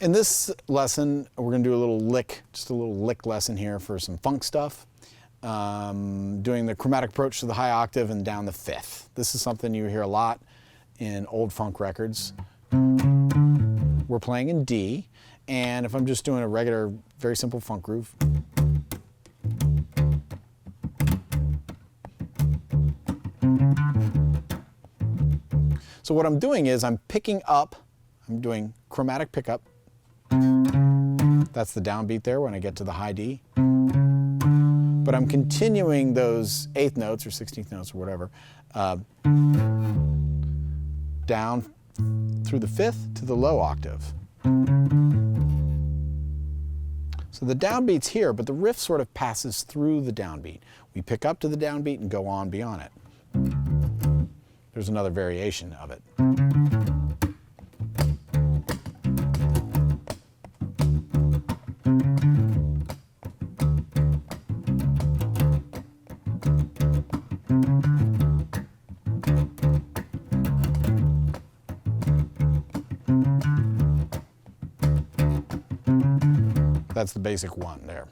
In this lesson, we're going to do a little lick, just a little lick lesson here for some funk stuff. Doing the chromatic approach to the high octave and down the fifth. This is something you hear a lot in old funk records. We're playing in D, and if I'm just doing a regular, very simple funk groove. So what I'm doing is I'm picking up, I'm doing chromatic pickup. That's the downbeat there when I get to the high D. But I'm continuing those 8th notes or 16th notes or whatever down through the 5th to the low octave. So the downbeat's here, but the riff sort of passes through the downbeat. We pick up to the downbeat and go on beyond it. There's another variation of it. That's the basic one there.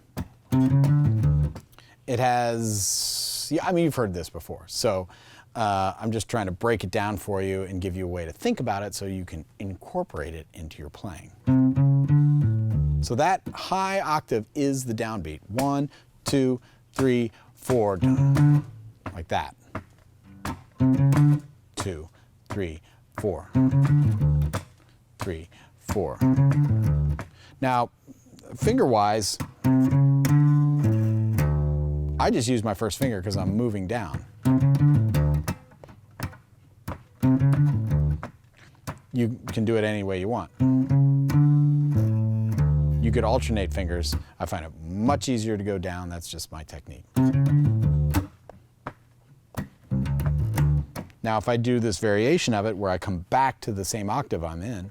It has, yeah, I mean, you've heard this before. So I'm just trying to break it down for you and give you a way to think about it so you can incorporate it into your playing. So that high octave is the downbeat. 1, 2, 3, 4, like that. 2, 3, 4. 3, 4. Now, finger-wise, I just use my first finger because I'm moving down. You can do it any way you want. You could alternate fingers. I find it much easier to go down. That's just my technique. Now, if I do this variation of it where I come back to the same octave I'm in,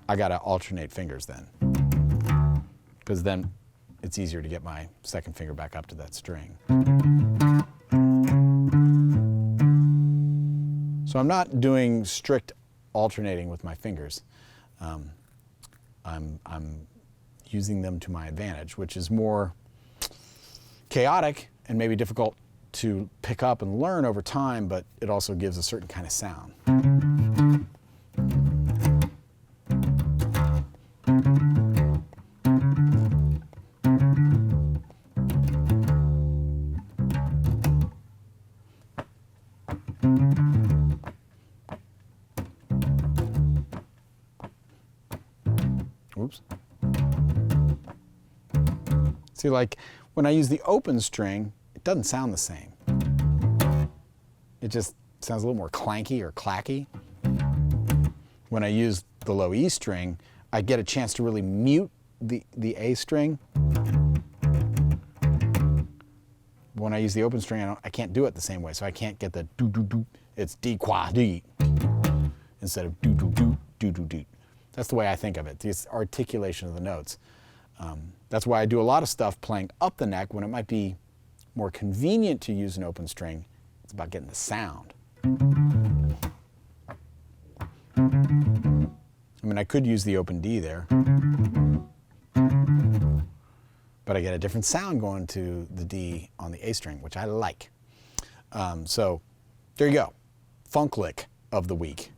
I got to alternate fingers then, because then it's easier to get my second finger back up to that string. So I'm not doing strict alternating with my fingers. I'm using them to my advantage, which is more chaotic and maybe difficult to pick up and learn over time, but it also gives a certain kind of sound. Oops. See, like when I use the open string, it doesn't sound the same. It just sounds a little more clanky or clacky. When I use the low E string, I get a chance to really mute the A string. When I use the open string, I can't do it the same way, so I can't get the do-do-do. It's D-qua-dee instead of do-do-do, do-do-do. That's the way I think of it, this articulation of the notes. That's why I do a lot of stuff playing up the neck when it might be more convenient to use an open string. It's about getting the sound. I mean, I could use the open D there, but I get a different sound going to the D on the A string, which I like. So there you go, funk lick of the week.